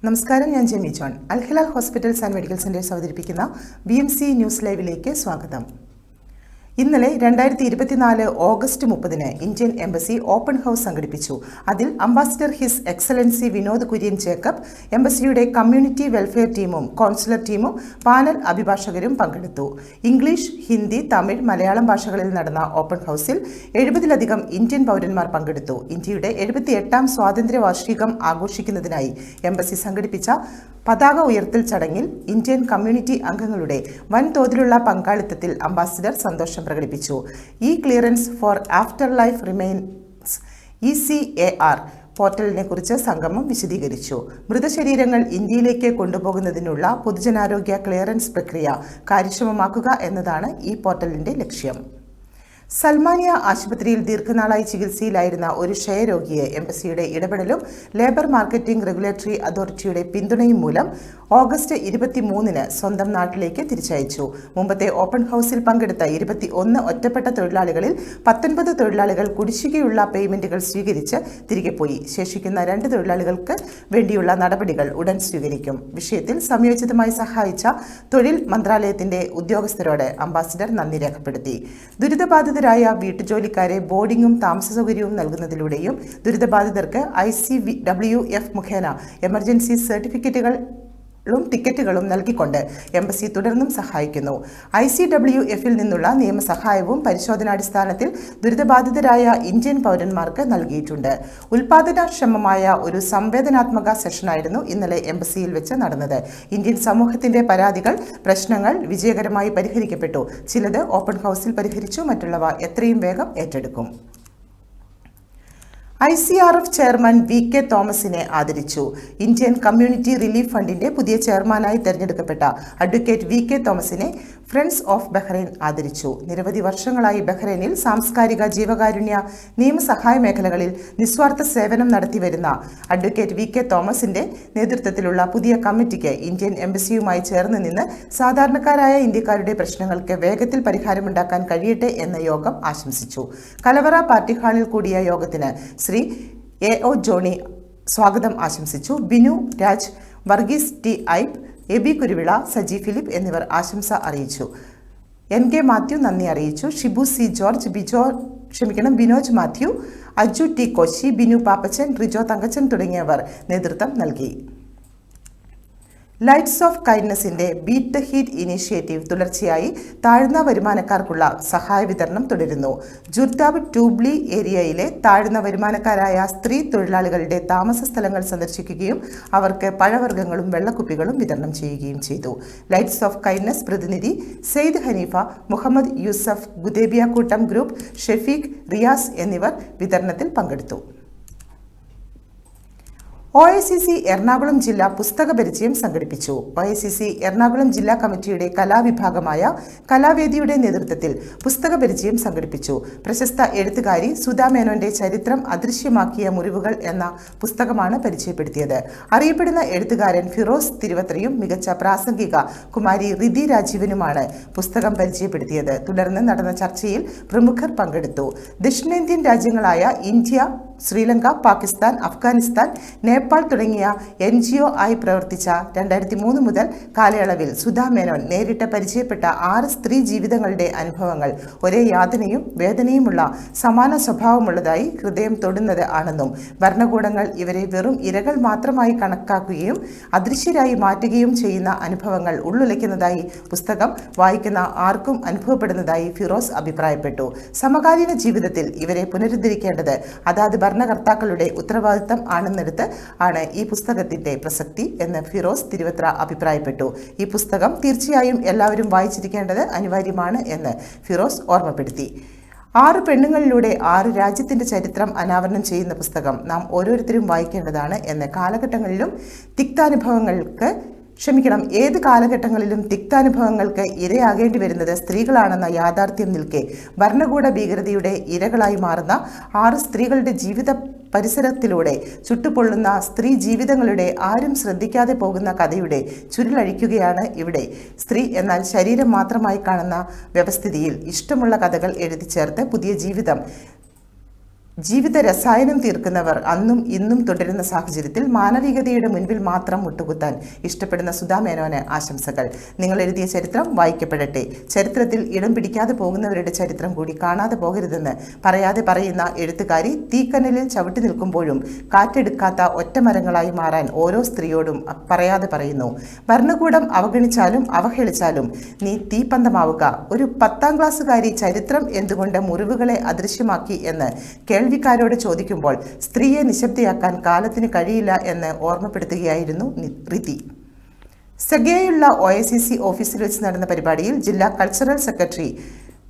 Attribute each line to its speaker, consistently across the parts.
Speaker 1: നമസ്കാരം, ഞാൻ Jemy John. Al Hilal hospitals and medical centres അവതരിപ്പിക്കുന്ന BMC ന്യൂസ് ലൈവിലേക്ക് സ്വാഗതം. ഇന്നലെ 2024 August 30 Indian embassy open house സംഘടിപ്പിച്ചു. അതിൽ ambassador his excellency Vinod Kurian Jacob, എംബസിയുടെ കമ്മ്യൂണിറ്റി വെൽഫെയർ ടീമും കോൺസുലർ ടീമും പാനൽ അഭിഭാഷകരും പങ്കെടുത്തു. ഇംഗ്ലീഷ്, ഹിന്ദി, തമിഴ്, മലയാളം ഭാഷകളിൽ നടന്ന ഓപ്പൺ ഹൗസിൽ 70-ലധികം ഇന്ത്യൻ പൗരന്മാർ പങ്കെടുത്തു. ഇന്ത്യയുടെ 78ാം സ്വാതന്ത്ര്യ വാർഷികം ആഘോഷിക്കുന്നതിനായി എംബസി സംഘടിപ്പിച്ച പതാക ഉയർത്തൽ ചടങ്ങിൽ ഇന്ത്യൻ കമ്മ്യൂണിറ്റി അംഗങ്ങളുടെ വൻതോതിലുള്ള പങ്കാളിത്തത്തിൽ അംബാസിഡർ സന്തോഷം പ്രകടിപ്പിച്ചു. Clearance for after life remains ECAR പോർട്ടലിനെ കുറിച്ച് സംഗമം വിശദീകരിച്ചു. മൃതശരീരങ്ങൾ ഇന്ത്യയിലേക്ക് കൊണ്ടുപോകുന്നതിനുള്ള പൊതുജനാരോഗ്യ ക്ലിയറൻസ് പ്രക്രിയ കാര്യക്ഷമമാക്കുക എന്നതാണ് ഈ പോർട്ടലിന്റെ ലക്ഷ്യം. സൽമാനിയ ആശുപത്രിയിൽ ദീർഘനാളായി ചികിത്സയിലായിരുന്ന ഒരു ക്ഷയരോഗിയെ എംബസിയുടെ ഇടപെടലും ലേബർ മാർക്കറ്റിംഗ് റെഗുലേറ്ററി അതോറിറ്റിയുടെ പിന്തുണയും മൂലം ഓഗസ്റ്റ് 23 സ്വന്തം നാട്ടിലേക്ക് തിരിച്ചയച്ചു. മുമ്പത്തെ ഓപ്പൺ ഹൗസിൽ പങ്കെടുത്ത 21 ഒറ്റപ്പെട്ട തൊഴിലാളികളിൽ 19 തൊഴിലാളികൾ കുടിശ്ശികയുള്ള പേയ്മെന്റുകൾ സ്വീകരിച്ച് തിരികെ പോയി. ശേഷിക്കുന്ന 2 തൊഴിലാളികൾക്ക് വേണ്ടിയുള്ള നടപടികൾ ഉടൻ സ്വീകരിക്കും. വിഷയത്തിൽ സംയോജിതമായി സഹായിച്ച തൊഴിൽ മന്ത്രാലയത്തിന്റെ ഉദ്യോഗസ്ഥരോട് അംബാസിഡർ നന്ദി രേഖപ്പെടുത്തി. ദുരിതബാധിതരായ വീട്ടുജോലിക്കാരെ ബോർഡിംഗും താമസ സൗകര്യവും നൽകുന്നതിലൂടെയും ദുരിതബാധിതർക്ക് ICWF മുഖേന എമർജൻസി സർട്ടിഫിക്കറ്റുകളും ടിക്കറ്റുകളും നൽകിക്കൊണ്ട് എംബസി തുടർന്നും സഹായിക്കുന്നു. ICWF-ൽ നിന്നുള്ള നിയമസഹായവും പരിശോധനാടിസ്ഥാനത്തിൽ ദുരിതബാധിതരായ ഇന്ത്യൻ പൗരന്മാർക്ക് നൽകിയിട്ടുണ്ട്. ഉൽപാദനക്ഷമമായ ഒരു സംവേദനാത്മക സെഷനായിരുന്നു ഇന്നലെ എംബസിയിൽ വെച്ച് നടന്നത്. ഇന്ത്യൻ സമൂഹത്തിന്റെ പരാതികൾ, പ്രശ്നങ്ങൾ വിജയകരമായി പരിഹരിക്കപ്പെട്ടു. ചിലത് ഓപ്പൺ ഹൗസിൽ പരിഹരിച്ചു, മറ്റുള്ളവ എത്രയും വേഗം ഏറ്റെടുക്കും. ICRF ചെയർമാൻ VK തോമസിനെ ആദരിച്ചു. ഇന്ത്യൻ കമ്മ്യൂണിറ്റി റിലീഫ് ഫണ്ടിന്റെ പുതിയ ചെയർമാനായി തെരഞ്ഞെടുക്കപ്പെട്ട അഡ്വക്കേറ്റ് VK തോമസിനെ ഫ്രണ്ട്സ് ഓഫ് ബഹ്റൈൻ ആദരിച്ചു. നിരവധി വർഷങ്ങളായി ബഹ്റൈനിൽ സാംസ്കാരിക, ജീവകാരുണ്യ, നിയമസഹായ മേഖലകളിൽ നിസ്വാർത്ഥ സേവനം നടത്തിവരുന്ന അഡ്വക്കേറ്റ് VK തോമസിന്റെ നേതൃത്വത്തിലുള്ള പുതിയ കമ്മിറ്റിക്ക് ഇന്ത്യൻ എംബസിയുമായി ചേർന്ന് നിന്ന് സാധാരണക്കാരായ ഇന്ത്യക്കാരുടെ പ്രശ്നങ്ങൾക്ക് വേഗത്തിൽ പരിഹാരമുണ്ടാക്കാൻ കഴിയട്ടെ എന്ന് യോഗം ആശംസിച്ചു. കലവറ പാർട്ടി ഹാളിൽ കൂടിയ യോഗത്തിന് ശ്രീ AO ജോണി സ്വാഗതം ആശംസിച്ചു. ബിനു രാജ്, വർഗീസ് T. ഐബ്, AB കുരുവിള, സജി ഫിലിപ്പ് എന്നിവർ ആശംസ അറിയിച്ചു. NK മാത്യു നന്ദി അറിയിച്ചു. Shibu C. George, Binoj Mathew, Aju T. Koshy, Binu Pappachan, Rijo Thankachan തുടങ്ങിയവർ നേതൃത്വം നൽകി. ലൈറ്റ്സ് ഓഫ് കൈൻഡ്നസിന്റെ ബീറ്റ് ദ ഹീറ്റ് ഇനീഷ്യേറ്റീവ് തുടർച്ചയായി താഴ്ന്ന വരുമാനക്കാർക്കുള്ള സഹായ വിതരണം തുടരുന്നു. ജുർദാബ് ട്യൂബ്ലി ഏരിയയിലെ താഴ്ന്ന വരുമാനക്കാരായ സ്ത്രീ തൊഴിലാളികളുടെ താമസ സ്ഥലങ്ങൾ സന്ദർശിക്കുകയും അവർക്ക് പഴവർഗ്ഗങ്ങളും വെള്ളക്കുപ്പികളും വിതരണം ചെയ്യുകയും ചെയ്തു. ലൈറ്റ്സ് ഓഫ് കൈൻഡ്നസ് പ്രതിനിധി സെയ്ദ് ഹനീഫ, മുഹമ്മദ് യൂസഫ്, ഗുദേബിയ കൂട്ടം ഗ്രൂപ്പ്, ഷെഫീഖ്, റിയാസ് എന്നിവർ വിതരണത്തിൽ പങ്കെടുത്തു. OICC എറണാകുളം ജില്ലാ പുസ്തക പരിചയം സംഘടിപ്പിച്ചു. OICC എറണാകുളം ജില്ലാ കമ്മിറ്റിയുടെ കലാവിഭാഗമായ കലാവേദിയുടെ നേതൃത്വത്തിൽ പുസ്തക പരിചയം സംഘടിപ്പിച്ചു. പ്രശസ്ത എഴുത്തുകാരി സുധാ മേനോന്റെ ചരിത്രം അദൃശ്യമാക്കിയ മുറിവുകൾ എന്ന പുസ്തകമാണ് പരിചയപ്പെടുത്തിയത്. അറിയപ്പെടുന്ന എഴുത്തുകാരൻ ഫിറോസ് തിരുവത്രയും മികച്ച പ്രാസംഗിക കുമാരി റിതി രാജീവനുമാണ് പുസ്തകം പരിചയപ്പെടുത്തിയത്. തുടർന്ന് നടന്ന ചർച്ചയിൽ പ്രമുഖർ പങ്കെടുത്തു. ദക്ഷിണേന്ത്യൻ രാജ്യങ്ങളായ ഇന്ത്യ, ശ്രീലങ്ക, പാകിസ്ഥാൻ, അഫ്ഗാനിസ്ഥാൻ, നേപ്പാൾ തുടങ്ങിയ NGO ആയി പ്രവർത്തിച്ച 2003 മുതൽ കാലയളവിൽ സുധാ മേനോൻ നേരിട്ട് പരിചയപ്പെട്ട 6 സ്ത്രീ ജീവിതങ്ങളുടെ അനുഭവങ്ങൾ ഒരേ യാതനയും വേദനയുമുള്ള സമാന സ്വഭാവമുള്ളതായി ഹൃദയം തൊടുന്നത് ആണെന്നും ഭരണകൂടങ്ങൾ ഇവരെ വെറും ഇരകൾ മാത്രമായി കണക്കാക്കുകയും അദൃശ്യരായി മാറ്റുകയും ചെയ്യുന്ന അനുഭവങ്ങൾ ഉള്ളുലയ്ക്കുന്നതായി പുസ്തകം വായിക്കുന്ന ആർക്കും അനുഭവപ്പെടുന്നതായി ഫിറോസ് അഭിപ്രായപ്പെട്ടു. സമകാലീന ജീവിതത്തിൽ ഇവരെ പുനരുദ്ധരിക്കേണ്ടത് അതാത് ഭരണകർത്താക്കളുടെ ഉത്തരവാദിത്തം ആണെന്നെടുത്ത് ആണ് ഈ പുസ്തകത്തിന്റെ പ്രസക്തി എന്ന് ഫിറോസ് തിരുവത്ര അഭിപ്രായപ്പെട്ടു. ഈ പുസ്തകം തീർച്ചയായും എല്ലാവരും വായിച്ചിരിക്കേണ്ടത് അനിവാര്യമാണ് എന്ന് ഫിറോസ് ഓർമ്മപ്പെടുത്തി. 6 പെണ്ണുങ്ങളിലൂടെ 6 രാജ്യത്തിന്റെ ചരിത്രം അനാവരണം ചെയ്യുന്ന പുസ്തകം നാം ഓരോരുത്തരും വായിക്കേണ്ടതാണ് എന്ന് ഏത് കാലഘട്ടങ്ങളിലും തിക്താനുഭവങ്ങൾക്ക് ഇരയാകേണ്ടി വരുന്നത് സ്ത്രീകളാണെന്ന യാഥാർത്ഥ്യം നിൽക്കെ ഭരണകൂട ഭീകരതയുടെ ഇരകളായി മാറുന്ന 6 സ്ത്രീകളുടെ ജീവിത പരിസരത്തിലൂടെ ചുട്ടുപൊള്ളുന്ന സ്ത്രീ ജീവിതങ്ങളുടെ ആരും ശ്രദ്ധിക്കാതെ പോകുന്ന കഥയുടെ ചുരുളഴിക്കുകയാണ് ഇവിടെ. സ്ത്രീ എന്നാൽ ശരീരം മാത്രമായി കാണുന്ന വ്യവസ്ഥിതിയിൽ ഇഷ്ടമുള്ള കഥകൾ എഴുതി ചേർത്ത് പുതിയ ജീവിതം ജീവിത രസായനം തീർക്കുന്നവർ അന്നും ഇന്നും തുടരുന്ന സാഹചര്യത്തിൽ മാനവികതയുടെ മുൻപിൽ മാത്രം മുട്ടുകുത്താൻ ഇഷ്ടപ്പെടുന്ന സുധാ മേനോന് ആശംസകൾ. നിങ്ങൾ എഴുതിയ ചരിത്രം വായിക്കപ്പെടട്ടെ. ചരിത്രത്തിൽ ഇടം പിടിക്കാതെ പോകുന്നവരുടെ ചരിത്രം കൂടി കാണാതെ പോകരുതെന്ന് പറയാതെ പറയുന്ന എഴുത്തുകാരി തീക്കനലിൽ ചവിട്ടി നിൽക്കുമ്പോഴും കാറ്റെടുക്കാത്ത ഒറ്റമരങ്ങളായി മാറാൻ ഓരോ സ്ത്രീയോടും പറയാതെ പറയുന്നു. ഭരണകൂടം അവഗണിച്ചാലും അവഹേളിച്ചാലും നീ തീപ്പന്തമാവുക. ഒരു 10ാം ക്ലാസ്സുകാരി ചരിത്രം എന്തുകൊണ്ട് മുറിവുകളെ അദൃശ്യമാക്കി എന്ന് കേൾവിക്കാരോട് ചോദിക്കുമ്പോൾ സ്ത്രീയെ നിശബ്ദയാക്കാൻ കാലത്തിന് കഴിയില്ല എന്ന് ഓർമ്മപ്പെടുത്തുകയായിരുന്നു റിതി. സെഗേയുള്ള OICC ഓഫീസിൽ വെച്ച് നടന്ന പരിപാടിയിൽ ജില്ലാ cultural secretary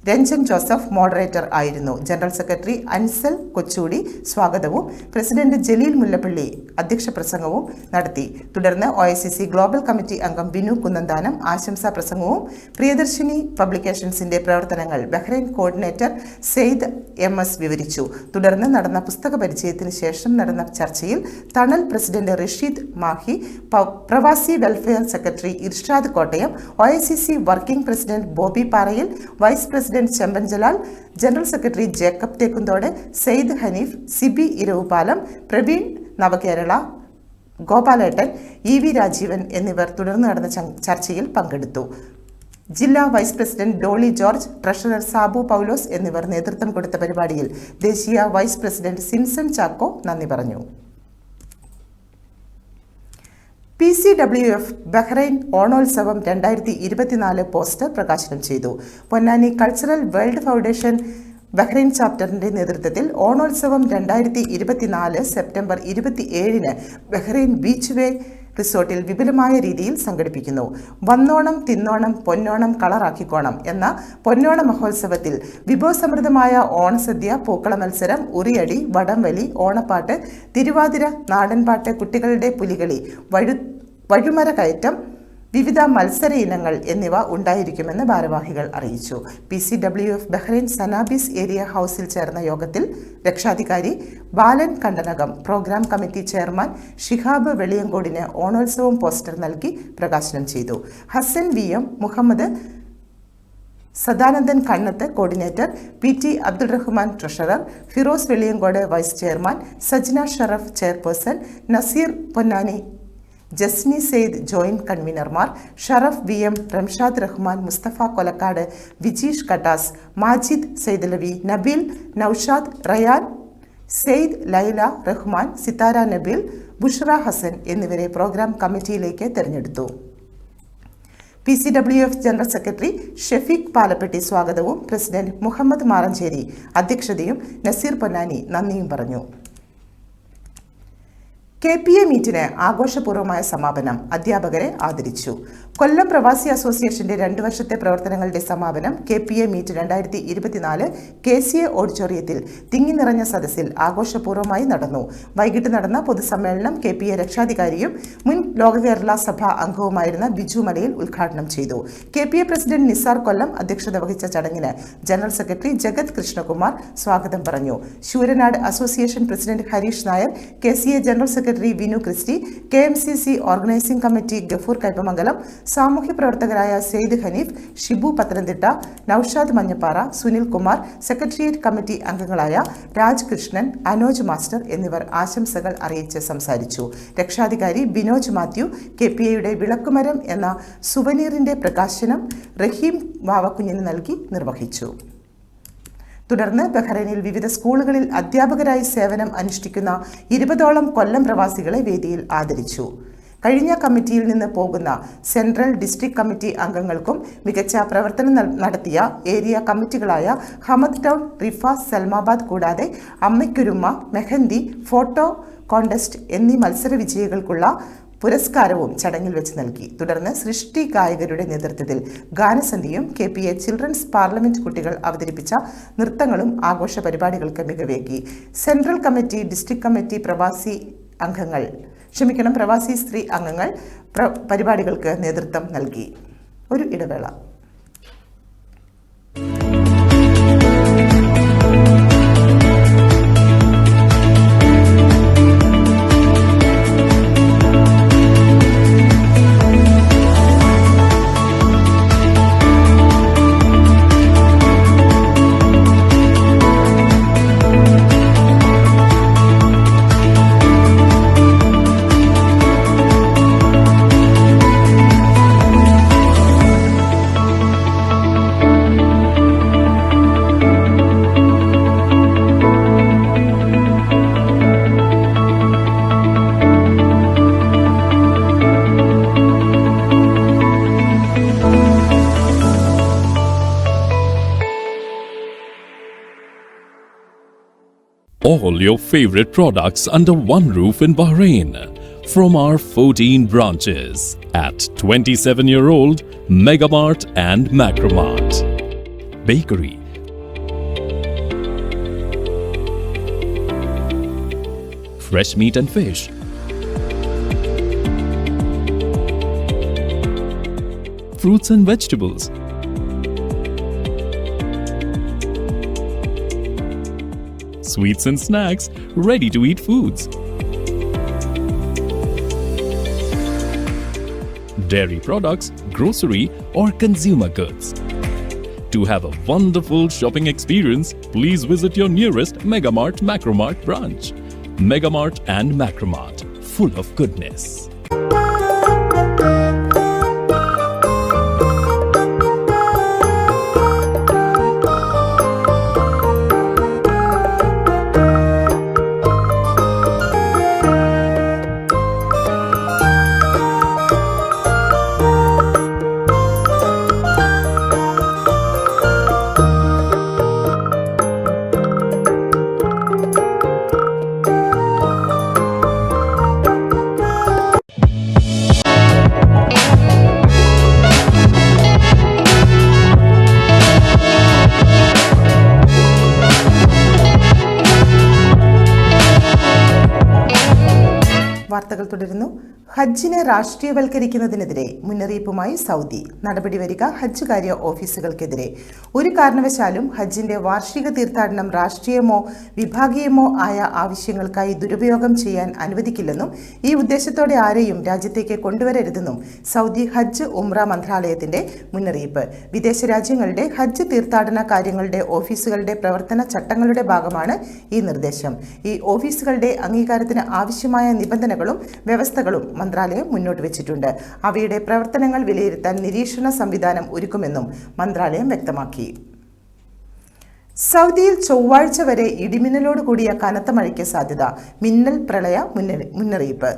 Speaker 1: Ranjan Joseph moderator ആയിരുന്നു. ജനറൽ സെക്രട്ടറി അൻസൽ കൊച്ചൂടി സ്വാഗതവും പ്രസിഡന്റ് ജലീൽ മുല്ലപ്പള്ളി അധ്യക്ഷ പ്രസംഗവും നടത്തി. തുടർന്ന് OICC ഗ്ലോബൽ കമ്മിറ്റി അംഗം ബിനു കുന്നന്താനം ആശംസാ പ്രസംഗവും പ്രിയദർശിനി പബ്ലിക്കേഷൻസിന്റെ പ്രവർത്തനങ്ങൾ ബഹ്റൈൻ കോർഡിനേറ്റർ സെയ്ദ് MS വിവരിച്ചു. തുടർന്ന് നടന്ന പുസ്തക പരിചയത്തിന് ശേഷം നടന്ന ചർച്ചയിൽ തണൽ president Rasheed Mahe, Pravasi welfare secretary Irshad Kottayam, OICC working president Bobby Parayil, vice president Chemban Jalal, general secretary Jacob Thekkumthode, Sayed Haneef, Siby Iravupalam, Praveen Navakerala, Gopalettan, EV Rajeevan എന്നിവർ തുടർന്ന് നടന്ന ചർച്ചയിൽ പങ്കെടുത്തു. ജില്ലാ vice president Dolly George, treasurer Sabu Paulose എന്നിവർ നേതൃത്വം കൊടുത്ത പരിപാടിയിൽ ദേശീയ വൈസ് പ്രസിഡന്റ് സിൻസൺ ചാക്കോ നന്ദി പറഞ്ഞു. PCWF ബഹ്റൈൻ ഓണോത്സവം 2024 പോസ്റ്റർ പ്രകാശനം ചെയ്തു. Ponnani cultural world foundation Bahrain ചാപ്റ്ററിന്റെ നേതൃത്വത്തിൽ Onotsavam 2024 September 27 Bahrain beach way റിസോർട്ടിൽ വിപുലമായ രീതിയിൽ സംഘടിപ്പിക്കുന്നു. വന്നോണം തിന്നോണം പൊന്നോണം കളറാക്കിക്കോണം എന്ന പൊന്നോണ മഹോത്സവത്തിൽ വിഭവസമൃദ്ധമായ ഓണസദ്യ, പൂക്കള മത്സരം, ഉറിയടി, വടംവലി, ഓണപ്പാട്ട്, തിരുവാതിര, നാടൻപാട്ട്, കുട്ടികളുടെ പുലികളി, വഴുമര കയറ്റം, വിവിധ മത്സര ഇനങ്ങൾ എന്നിവ ഉണ്ടായിരിക്കുമെന്ന് ഭാരവാഹികൾ അറിയിച്ചു. PCWF ബഹ്റൈൻ സനാബിസ് ഏരിയ ഹൗസിൽ ചേർന്ന യോഗത്തിൽ രക്ഷാധികാരി Balan Kandanakam programme committee chairman Shihab വെളിയങ്കോടിന് ഓണോത്സവം പോസ്റ്റർ നൽകി പ്രകാശനം ചെയ്തു. Hassan VM, Muhammad Sadanandan Kannath coordinator, PT Abdul Rahman treasurer, Firoz Veliyankode vice chairman, Sajna Sharaf chairperson, Naseer Ponnani, Jasni Sayed joint കൺവീനർമാർ, ഷറഫ് VM, റംഷാദ് റഹ്മാൻ, മുസ്തഫ കൊലക്കാട്, വിജീഷ് കട്ടാസ്, മാജിദ് സൈദലവി, നബീൽ, നൌഷാദ്, റയാൻ, സെയ്ദ്, ലൈല, റഹ്മാൻ, സിതാര നബീൽ, ബുഷ്ര ഹസൻ എന്നിവരെ പ്രോഗ്രാം കമ്മിറ്റിയിലേക്ക് തെരഞ്ഞെടുത്തു. PCWF general secretary Shafeeq Palappetty സ്വാഗതവും പ്രസിഡന്റ് മുഹമ്മദ് മാറഞ്ചേരി അധ്യക്ഷതയും നസീർ പൊന്നാനി നന്ദിയും പറഞ്ഞു. KPA മീറ്റിന് ആഘോഷപൂർവ്വമായ സമാപനം. അധ്യാപകരെ ആദരിച്ചു. കൊല്ലം പ്രവാസി അസോസിയേഷന്റെ 2 വർഷത്തെ പ്രവർത്തനങ്ങളുടെ സമാപനം KPA മീറ്റ് 2024 KCA ഓഡിറ്റോറിയത്തിൽ തിങ്ങി നിറഞ്ഞ സദസ്സിൽ ആഘോഷപൂർവ്വമായി നടന്നു. വൈകിട്ട് നടന്ന പൊതുസമ്മേളനം KPA രക്ഷാധികാരിയും മുൻ ലോക കേരള സഭ അംഗവുമായിരുന്ന ബിജു മലയിൽ ഉദ്ഘാടനം ചെയ്തു. KPA പ്രസിഡന്റ് നിസാർ കൊല്ലം അധ്യക്ഷത വഹിച്ച ചടങ്ങിന് ജനറൽ സെക്രട്ടറി ജഗത് കൃഷ്ണകുമാർ സ്വാഗതം പറഞ്ഞു. Sooranad association president Harish Nair, KCA general secretary Vinu Christy, KMCC organising committee Gafoor Kaipamangalam, സാമൂഹ്യ പ്രവർത്തകരായ സെയ്ദ് ഹനീഫ്, ഷിബു പത്തനംതിട്ട, നൌഷാദ് മഞ്ഞപ്പാറ, സുനിൽ കുമാർ, സെക്രട്ടേറിയറ്റ് കമ്മിറ്റി അംഗങ്ങളായ രാജ് കൃഷ്ണൻ, അനോജ് മാസ്റ്റർ എന്നിവർ ആശംസകൾ അറിയിച്ച് സംസാരിച്ചു. രക്ഷാധികാരി ബിനോജ് മാത്യു KPAയുടെ വിളക്കുമരം എന്ന സുവനീറിന്റെ പ്രകാശനം റഹീം വാവക്കുഞ്ഞിന് നൽകി നിർവഹിച്ചു. തുടർന്ന് ബഹ്റൈനിൽ വിവിധ സ്കൂളുകളിൽ അധ്യാപകരായി സേവനം അനുഷ്ഠിക്കുന്ന 20ഓളം കൊല്ലം പ്രവാസികളെ വേദിയിൽ ആദരിച്ചു. കഴിഞ്ഞ കമ്മിറ്റിയിൽ നിന്ന് പോകുന്ന സെൻട്രൽ ഡിസ്ട്രിക്ട് കമ്മിറ്റി അംഗങ്ങൾക്കും മികച്ച പ്രവർത്തനം നടത്തിയ ഏരിയ കമ്മിറ്റികളായ ഹമദ് ടൗൺ, റിഫ, സൽമാബാദ് കൂടാതെ അമ്മയ്ക്കൊരുമ്മ, മെഹന്തി, ഫോട്ടോ കോൺടെസ്റ്റ് എന്നീ മത്സര വിജയികൾക്കുള്ള പുരസ്കാരവും ചടങ്ങിൽ വെച്ച് നൽകി. തുടർന്ന് സൃഷ്ടി ഗായകരുടെ നേതൃത്വത്തിൽ ഗാനസന്ധ്യയും KPA ചിൽഡ്രൻസ് പാർലമെന്റ് കുട്ടികൾ അവതരിപ്പിച്ച നൃത്തങ്ങളും ആഘോഷ പരിപാടികൾക്ക് മികവേകി. സെൻട്രൽ കമ്മിറ്റി, ഡിസ്ട്രിക്ട് കമ്മിറ്റി, പ്രവാസി സ്ത്രീ അംഗങ്ങൾ പരിപാടികൾക്ക് നേതൃത്വം നൽകി. ഒരു ഇടവേള.
Speaker 2: all your favorite products under one roof in Bahrain from our 14 branches at 27-year-old Megamart and Macromart. Bakery, fresh meat and fish, fruits and vegetables, sweets and snacks, ready-to-eat foods, dairy products, grocery or consumer goods. To have a wonderful shopping experience, please visit your nearest Megamart Macromart branch. Megamart and Macromart, full of goodness.
Speaker 1: വാർത്തകൾ തുടരുന്നു. ഹജ്ജിനെ രാഷ്ട്രീയവൽക്കരിക്കുന്നതിനെതിരെ മുന്നറിയിപ്പുമായി Saudi. നടപടി വരിക ഹജ്ജ് കാര്യ ഓഫീസുകൾക്കെതിരെ. ഒരു കാരണവശാലും ഹജ്ജിന്റെ വാർഷിക തീർത്ഥാടനം രാഷ്ട്രീയമോ വിഭാഗീയമോ ആയ ആവശ്യങ്ങൾക്കായി ദുരുപയോഗം ചെയ്യാൻ അനുവദിക്കില്ലെന്നും ഈ ഉദ്ദേശത്തോടെ ആരെയും രാജ്യത്തേക്ക് കൊണ്ടുവരരുതെന്നും സൗദി ഹജ്ജ് ഉംറ മന്ത്രാലയത്തിന്റെ മുന്നറിയിപ്പ്. വിദേശ രാജ്യങ്ങളുടെ ഹജ്ജ് തീർത്ഥാടന കാര്യങ്ങളുടെ ഓഫീസുകളുടെ പ്രവർത്തന ചട്ടങ്ങളുടെ ഭാഗമാണ് ഈ നിർദ്ദേശം. ഈ ഓഫീസുകളുടെ അംഗീകാരത്തിന് ആവശ്യമായ നിബന്ധനകളും വ്യവസ്ഥകളും മന്ത്രാലയം മുന്നോട്ട് വെച്ചിട്ടുണ്ട്. അവയുടെ പ്രവർത്തനങ്ങൾ വിലയിരുത്താൻ നിരീക്ഷണ സംവിധാനം ഒരുക്കുമെന്നും മന്ത്രാലയം വ്യക്തമാക്കി. സൗദിയിൽ ചൊവ്വാഴ്ച വരെ ഇടിമിന്നലോട് കൂടിയ കനത്ത മഴയ്ക്ക് സാധ്യത. മിന്നൽ പ്രളയ മുന്നറിയിപ്പ്.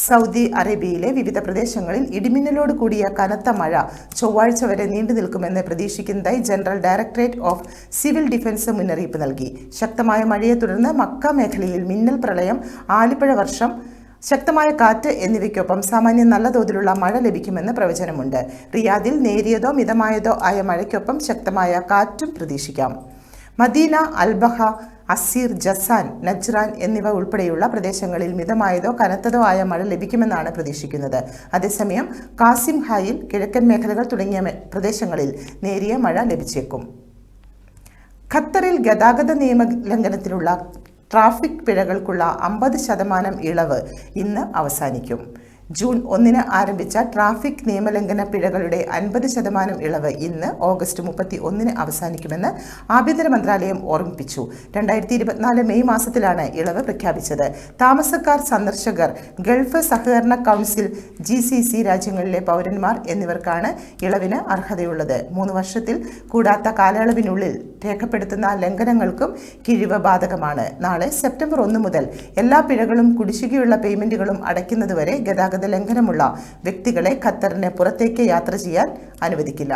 Speaker 1: സൗദി അറേബ്യയിലെ വിവിധ പ്രദേശങ്ങളിൽ ഇടിമിന്നലോട് കൂടിയ കനത്ത മഴ ചൊവ്വാഴ്ച വരെ നീണ്ടു നിൽക്കുമെന്ന് പ്രതീക്ഷിക്കുന്നതായി general directorate of civil defence മുന്നറിയിപ്പ് നൽകി. ശക്തമായ മഴയെ തുടർന്ന് മക്ക മേഖലയിൽ മിന്നൽ പ്രളയം, ആലിപ്പഴ വർഷം, ശക്തമായ കാറ്റ് എന്നിവയ്ക്കൊപ്പം സാമാന്യം നല്ല തോതിലുള്ള മഴ ലഭിക്കുമെന്ന് പ്രവചനമുണ്ട്. റിയാദിൽ നേരിയതോ മിതമായതോ ആയ മഴയ്ക്കൊപ്പം ശക്തമായ കാറ്റും പ്രതീക്ഷിക്കാം. Medina, Al Baha, Asir, Jazan, Najran എന്നിവ ഉൾപ്പെടെയുള്ള പ്രദേശങ്ങളിൽ മിതമായതോ കനത്തതോ ആയ മഴ ലഭിക്കുമെന്നാണ് പ്രതീക്ഷിക്കുന്നത്. അതേസമയം കാസിം, ഹായിൽ, കിഴക്കൻ മേഖലകൾ തുടങ്ങിയ പ്രദേശങ്ങളിൽ നേരിയ മഴ ലഭിച്ചേക്കും. ഖത്തറിൽ ഗതാഗത നിയമലംഘനത്തിലുള്ള ട്രാഫിക് പിഴകൾക്കുള്ള 50% ഇളവ് ഇന്ന് അവസാനിക്കും. ജൂൺ 1 ആരംഭിച്ച ട്രാഫിക് നിയമലംഘന പിഴകളുടെ 50% ഇളവ് ഇന്ന് ഓഗസ്റ്റ് 31 അവസാനിക്കുമെന്ന് ആഭ്യന്തര മന്ത്രാലയം ഓർമ്മിപ്പിച്ചു. 2024 മെയ് മാസത്തിലാണ് ഇളവ് പ്രഖ്യാപിച്ചത്. താമസക്കാർ, സന്ദർശകർ, ഗൾഫ് സഹകരണ കൗൺസിൽ, GCC രാജ്യങ്ങളിലെ പൗരന്മാർ എന്നിവർക്കാണ് ഇളവിന് അർഹതയുള്ളത്. 3 വർഷത്തിൽ കൂടാത്ത കാലയളവിനുള്ളിൽ രേഖപ്പെടുത്തുന്ന ലംഘനങ്ങൾക്കും കിഴിവ് ബാധകമാണ്. നാളെ സെപ്റ്റംബർ 1 മുതൽ എല്ലാ പിഴകളും കുടിശ്ശികയുള്ള പേയ്മെന്റുകളും അടയ്ക്കുന്നതുവരെ ഗതാഗത ലംഘനമുള്ള വ്യക്തികളെ ഖത്തറിന് പുറത്തേക്ക് യാത്ര ചെയ്യാൻ അനുവദിക്കില്ല.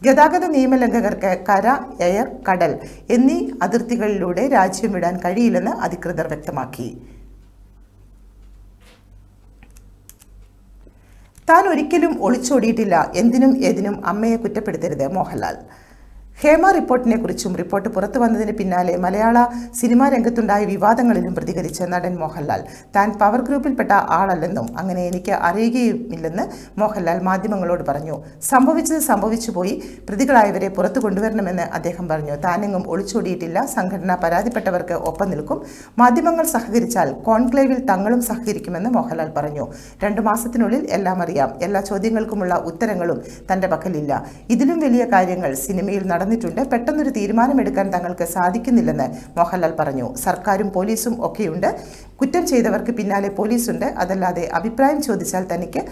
Speaker 1: ഗതാഗത നിയമലംഘകർക്ക് കര, എയർ, കടൽ എന്നീ അതിർത്തികളിലൂടെ രാജ്യം വിടാൻ കഴിയില്ലെന്ന് അധികൃതർ വ്യക്തമാക്കി. താൻ ഒരിക്കലും ഒളിച്ചോടിയിട്ടില്ല, എന്തിനും ഏതിനും അമ്മയെ കുറ്റപ്പെടുത്തരുത് മോഹൻലാൽ. ഹേമ റിപ്പോർട്ടിനെ കുറിച്ചും റിപ്പോർട്ട് പുറത്തു വന്നതിന് പിന്നാലെ മലയാള സിനിമാ രംഗത്തുണ്ടായ വിവാദങ്ങളിലും പ്രതികരിച്ച നടൻ മോഹൻലാൽ താൻ പവർ ഗ്രൂപ്പിൽപ്പെട്ട ആളല്ലെന്നും അങ്ങനെ എനിക്ക് അറിയുകയുമില്ലെന്ന് മോഹൻലാൽ മാധ്യമങ്ങളോട് പറഞ്ഞു. സംഭവിച്ചത് സംഭവിച്ചു പോയി, പ്രതികളായവരെ പുറത്തു കൊണ്ടുവരണമെന്ന് അദ്ദേഹം പറഞ്ഞു. താനെങ്ങും ഒളിച്ചോടിയിട്ടില്ല, സംഘടന പരാതിപ്പെട്ടവർക്ക് ഒപ്പം നിൽക്കും, മാധ്യമങ്ങൾ സഹകരിച്ചാൽ കോൺക്ലേവിൽ തങ്ങളും സഹകരിക്കുമെന്ന് മോഹൻലാൽ പറഞ്ഞു. 2 മാസത്തിനുള്ളിൽ എല്ലാം അറിയാം, എല്ലാ ചോദ്യങ്ങൾക്കുമുള്ള ഉത്തരങ്ങളും തന്റെ പക്കലില്ല. ഇതിലും വലിയ കാര്യങ്ങൾ സിനിമയിൽ നടന്നിട്ടുണ്ട്, പെട്ടെന്നൊരു തീരുമാനമെടുക്കാൻ തങ്ങൾക്ക് സാധിക്കുന്നില്ലെന്ന് മോഹൻലാൽ പറഞ്ഞു. സർക്കാരും പോലീസും ഒക്കെയുണ്ട്, കുറ്റം ചെയ്തവർക്ക് പിന്നാലെ പോലീസുണ്ട്, അതല്ലാതെ അഭിപ്രായം ചോദിച്ചാൽ തനിക്ക്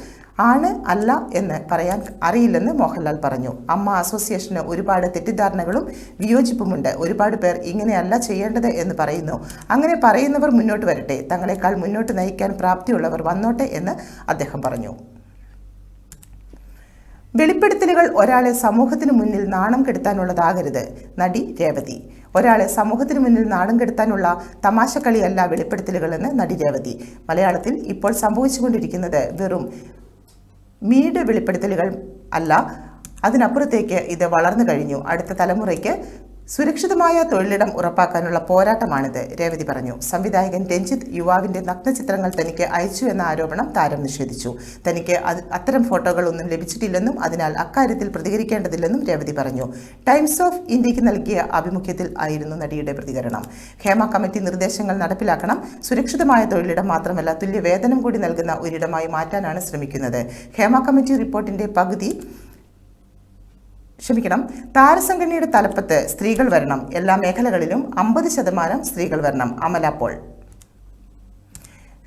Speaker 1: ആണ് അല്ല എന്ന് പറയാൻ അറിയില്ലെന്ന് മോഹൻലാൽ പറഞ്ഞു. അമ്മ അസോസിയേഷന് ഒരുപാട് തെറ്റിദ്ധാരണകളും വിയോജിപ്പുമുണ്ട്. ഒരുപാട് പേർ ഇങ്ങനെയല്ല ചെയ്യേണ്ടത് എന്ന് പറയുന്നു. അങ്ങനെ പറയുന്നവർ മുന്നോട്ട് വരട്ടെ, തങ്ങളെക്കാൾ മുന്നോട്ട് നയിക്കാൻ പ്രാപ്തിയുള്ളവർ വന്നോട്ടെ എന്ന് അദ്ദേഹം പറഞ്ഞു. വെളിപ്പെടുത്തലുകൾ ഒരാളെ സമൂഹത്തിന് മുന്നിൽ നാണം കെടുത്താനുള്ളതാകരുത്. നടി രേവതി. ഒരാളെ സമൂഹത്തിന് മുന്നിൽ നാണം കെടുത്താനുള്ള തമാശക്കളിയല്ല വെളിപ്പെടുത്തലുകളെന്ന് നടി രേവതി. മലയാളത്തിൽ ഇപ്പോൾ സംഭവിച്ചുകൊണ്ടിരിക്കുന്നത് വെറും മീഡിയ വെളിപ്പെടുത്തലുകൾ അല്ല, അതിനപ്പുറത്തേക്ക് ഇത് വളർന്നു കഴിഞ്ഞു. അടുത്ത തലമുറയ്ക്ക് സുരക്ഷിതമായ തൊഴിലിടം ഉറപ്പാക്കാനുള്ള പോരാട്ടമാണിത്, രേവതി പറഞ്ഞു. സംവിധായകൻ രഞ്ജിത്ത് യുവാവിന്റെ നഗ്നചിത്രങ്ങൾ തനിക്ക് അയച്ചു എന്ന ആരോപണം താരം നിഷേധിച്ചു. തനിക്ക് അത്തരം ഫോട്ടോകൾ ഒന്നും ലഭിച്ചിട്ടില്ലെന്നും അതിനാൽ അക്കാര്യത്തിൽ പ്രതികരിക്കേണ്ടതില്ലെന്നും രേവതി പറഞ്ഞു. ടൈംസ് ഓഫ് ഇന്ത്യക്ക് നൽകിയ അഭിമുഖ്യത്തിൽ ആയിരുന്നു നടിയുടെ പ്രതികരണം. ഹേമ കമ്മിറ്റി നിർദ്ദേശങ്ങൾ നടപ്പിലാക്കണം. സുരക്ഷിതമായ തൊഴിലിടം മാത്രമല്ല, തുല്യ വേതനം കൂടി നൽകുന്ന ഒരിടമായി മാറ്റാനാണ് ശ്രമിക്കുന്നത്. ഹേമ കമ്മിറ്റി റിപ്പോർട്ടിന്റെ താരസംഘടനയുടെ തലപ്പത്ത് സ്ത്രീകൾ വരണം. എല്ലാ മേഖലകളിലും 50% സ്ത്രീകൾ വരണം. അമല പോൾ.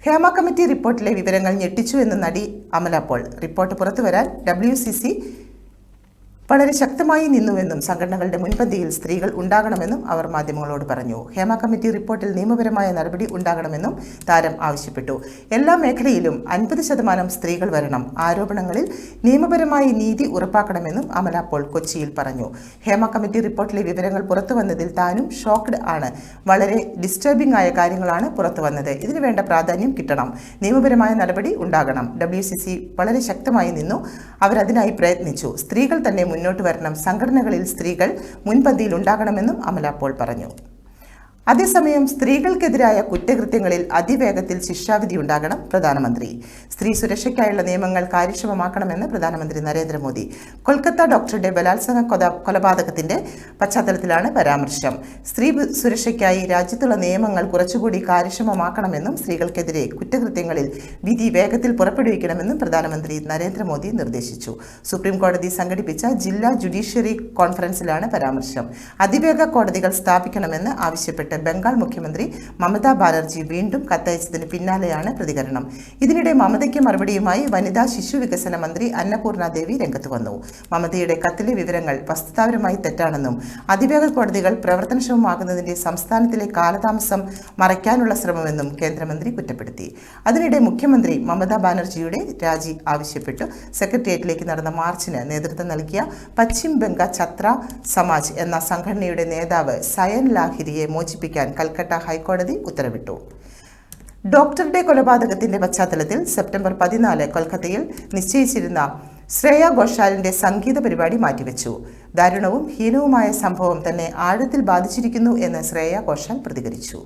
Speaker 1: ഹേമ കമ്മിറ്റി റിപ്പോർട്ടിലെ വിവരങ്ങൾ ഞെട്ടിച്ചു എന്ന് നടി അമല പോൾ. റിപ്പോർട്ട് പുറത്തുവരാൻ WCC വളരെ ശക്തമായി നിന്നുവെന്നും സംഘടനകളുടെ മുൻപന്തിയിൽ സ്ത്രീകൾ ഉണ്ടാകണമെന്നും അവർ മാധ്യമങ്ങളോട് പറഞ്ഞു. ഹേമ കമ്മിറ്റി റിപ്പോർട്ടിൽ നിയമപരമായ നടപടി ഉണ്ടാകണമെന്നും താരം ആവശ്യപ്പെട്ടു. എല്ലാ മേഖലയിലും 50% സ്ത്രീകൾ വരണം. ആരോപണങ്ങളിൽ നിയമപരമായി നീതി ഉറപ്പാക്കണമെന്നും അമല പോൾ കൊച്ചിയിൽ പറഞ്ഞു. ഹേമ കമ്മിറ്റി റിപ്പോർട്ടിലെ വിവരങ്ങൾ പുറത്തുവന്നതിൽ താനും ഷോക്ക്ഡ് ആണ്. വളരെ ഡിസ്റ്റർബിംഗ് ആയ കാര്യങ്ങളാണ് പുറത്തുവന്നത്. ഇതിനു വേണ്ട പ്രാധാന്യം കിട്ടണം. നിയമപരമായ നടപടി ഉണ്ടാകണം. WCC വളരെ ശക്തമായി നിന്നു. അവരതിനായി പ്രയത്നിച്ചു. സ്ത്രീകൾ തന്നെ മുന്നോട്ട് വരണം. സംഘടനകളിൽ സ്ത്രീകൾ മുൻപന്തിയിൽ ഉണ്ടാകണമെന്നും അമല പോൾ പറഞ്ഞു. അതേസമയം സ്ത്രീകൾക്കെതിരായ കുറ്റകൃത്യങ്ങളിൽ അതിവേഗത്തിൽ ശിക്ഷാവിധി ഉണ്ടാകണം പ്രധാനമന്ത്രി. സ്ത്രീ സുരക്ഷയ്ക്കായുള്ള നിയമങ്ങൾ കാര്യക്ഷമമാക്കണമെന്ന് പ്രധാനമന്ത്രി നരേന്ദ്രമോദി. കൊൽക്കത്ത ഡോക്ടറുടെ ബലാത്സംഗ കൊലപാതകത്തിന്റെ പശ്ചാത്തലത്തിലാണ് പരാമർശം. സ്ത്രീ സുരക്ഷയ്ക്കായി രാജ്യത്തുള്ള നിയമങ്ങൾ കുറച്ചുകൂടി കാര്യക്ഷമമാക്കണമെന്നും സ്ത്രീകൾക്കെതിരെ കുറ്റകൃത്യങ്ങളിൽ വിധി വേഗത്തിൽ പുറപ്പെടുവിക്കണമെന്നും പ്രധാനമന്ത്രി നരേന്ദ്രമോദി നിർദ്ദേശിച്ചു. സുപ്രീം കോടതി സംഘടിപ്പിച്ച ജില്ലാ ജുഡീഷ്യറി കോൺഫറൻസിലാണ് പരാമർശം. അതിവേഗ കോടതികൾ സ്ഥാപിക്കണമെന്ന് ആവശ്യപ്പെട്ട് ബംഗാൾ മുഖ്യമന്ത്രി മമതാ ബാനർജി വീണ്ടും കത്തയച്ചതിന് പിന്നാലെയാണ് പ്രതികരണം. ഇതിനിടെ മമതയ്ക്ക് മറുപടിയുമായി വനിതാ ശിശു വികസന മന്ത്രി അന്നപൂർണ ദേവി രംഗത്ത് വന്നു. മമതയുടെ കത്തിലെ വിവരങ്ങൾ വസ്തുതാപരമായി തെറ്റാണെന്നും അതിവേഗ കോടതികൾ പ്രവർത്തനക്ഷമമാകുന്നതിന്റെ സംസ്ഥാനത്തിലെ കാലതാമസം മറയ്ക്കാനുള്ള ശ്രമമെന്നും കേന്ദ്രമന്ത്രി കുറ്റപ്പെടുത്തി. അതിനിടെ മുഖ്യമന്ത്രി മമതാ ബാനർജിയുടെ രാജി ആവശ്യപ്പെട്ടു. സെക്രട്ടേറിയറ്റിലേക്ക് നടന്ന മാർച്ചിന് നേതൃത്വം നൽകിയ പശ്ചിം ബംഗ ഛത്ര സമാജ് എന്ന സംഘടനയുടെ നേതാവ് സയൻ ലാഹിരിയെ മോചിപ്പിക്കാൻ കൽക്കട്ട ഹൈക്കോടതി ഉത്തരവിട്ടു. ഡോക്ടറുടെ കൊലപാതകത്തിന്റെ പശ്ചാത്തലത്തിൽ സെപ്റ്റംബർ 14 കൊൽക്കത്തയിൽ നിശ്ചയിച്ചിരുന്ന ശ്രേയ ഘോഷാലിന്റെ സംഗീത പരിപാടി മാറ്റിവെച്ചു. ദാരുണവും ഹീനവുമായ സംഭവം തന്നെ ആഴത്തിൽ ബാധിച്ചിരിക്കുന്നു എന്ന് ശ്രേയ ഘോഷാൽ പ്രതികരിച്ചു.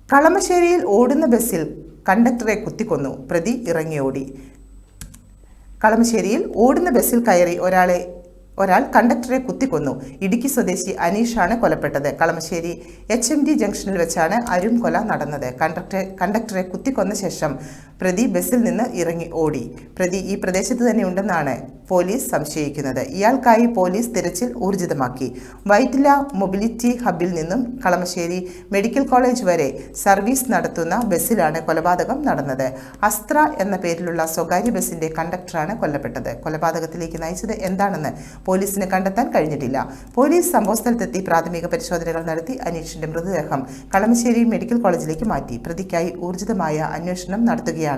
Speaker 1: കളമശ്ശേരിയിൽ ഓടുന്ന ബസ്സിൽ കണ്ടക്ടറെ കുത്തിക്കൊന്നു. പ്രതി ഇറങ്ങിയോടി. കളമശ്ശേരിയിൽ ഓടുന്ന ബസ്സിൽ കയറി ഒരാൾ കണ്ടക്ടറെ കുത്തിക്കൊന്നു. ഇടുക്കി സ്വദേശി അനീഷാണ് കൊലപ്പെട്ടത്. കളമശ്ശേരി HMD ജംഗ്ഷനിൽ വെച്ചാണ് അരും കൊല നടന്നത്. കണ്ടക്ടറെ കുത്തിക്കൊന്ന ശേഷം പ്രതി ബസ്സിൽ നിന്ന് ഇറങ്ങി ഓടി. പ്രതി ഈ പ്രദേശത്ത് തന്നെ ഉണ്ടെന്നാണ് പോലീസ് സംശയിക്കുന്നത്. ഇയാൾക്കായി പോലീസ് തിരച്ചിൽ ഊർജിതമാക്കി. വൈറ്റില മൊബിലിറ്റി ഹബിൽ നിന്നും കളമശ്ശേരി മെഡിക്കൽ കോളേജ് വരെ സർവീസ് നടത്തുന്ന ബസ്സിലാണ് കൊലപാതകം നടന്നത്. അസ്ത്ര എന്ന പേരിലുള്ള സ്വകാര്യ ബസ്സിന്റെ കണ്ടക്ടറാണ് കൊല്ലപ്പെട്ടത്. കൊലപാതകത്തിലേക്ക് നയിച്ചത് എന്താണെന്ന് പോലീസിന് കണ്ടെത്താൻ കഴിഞ്ഞിട്ടില്ല. പോലീസ് സംഭവസ്ഥലത്തെത്തി പ്രാഥമിക പരിശോധനകൾ നടത്തി അനീഷിന്റെ മൃതദേഹം കളമശ്ശേരി മെഡിക്കൽ കോളേജിലേക്ക് മാറ്റി. പ്രതിക്കായി ഊർജിതമായ അന്വേഷണം നടത്തുകയാണ്.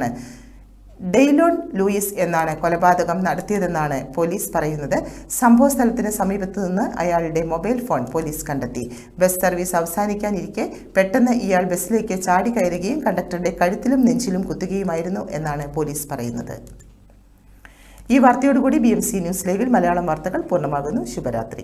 Speaker 1: ഡെയ്ലോൺ ലൂയിസ് എന്നാണ് കൊലപാതകം നടത്തിയതെന്നാണ് പോലീസ് പറയുന്നത്. സംഭവ സ്ഥലത്തിന് സമീപത്തു നിന്ന് അയാളുടെ മൊബൈൽ ഫോൺ പോലീസ് കണ്ടെത്തി. ബസ് സർവീസ് അവസാനിക്കാനിരിക്കെ പെട്ടെന്ന് ഇയാൾ ബസ്സിലേക്ക് ചാടി കയറുകയും കണ്ടക്ടറുടെ കഴുത്തിലും നെഞ്ചിലും കുത്തുകയുമായിരുന്നു എന്നാണ് പോലീസ് പറയുന്നത്. ഈ വാർത്തയോടുകൂടി BMC ന്യൂസ് ലൈവിൽ മലയാളം വാർത്തകൾ പൂർണ്ണമാകുന്നു. ശുഭരാത്രി.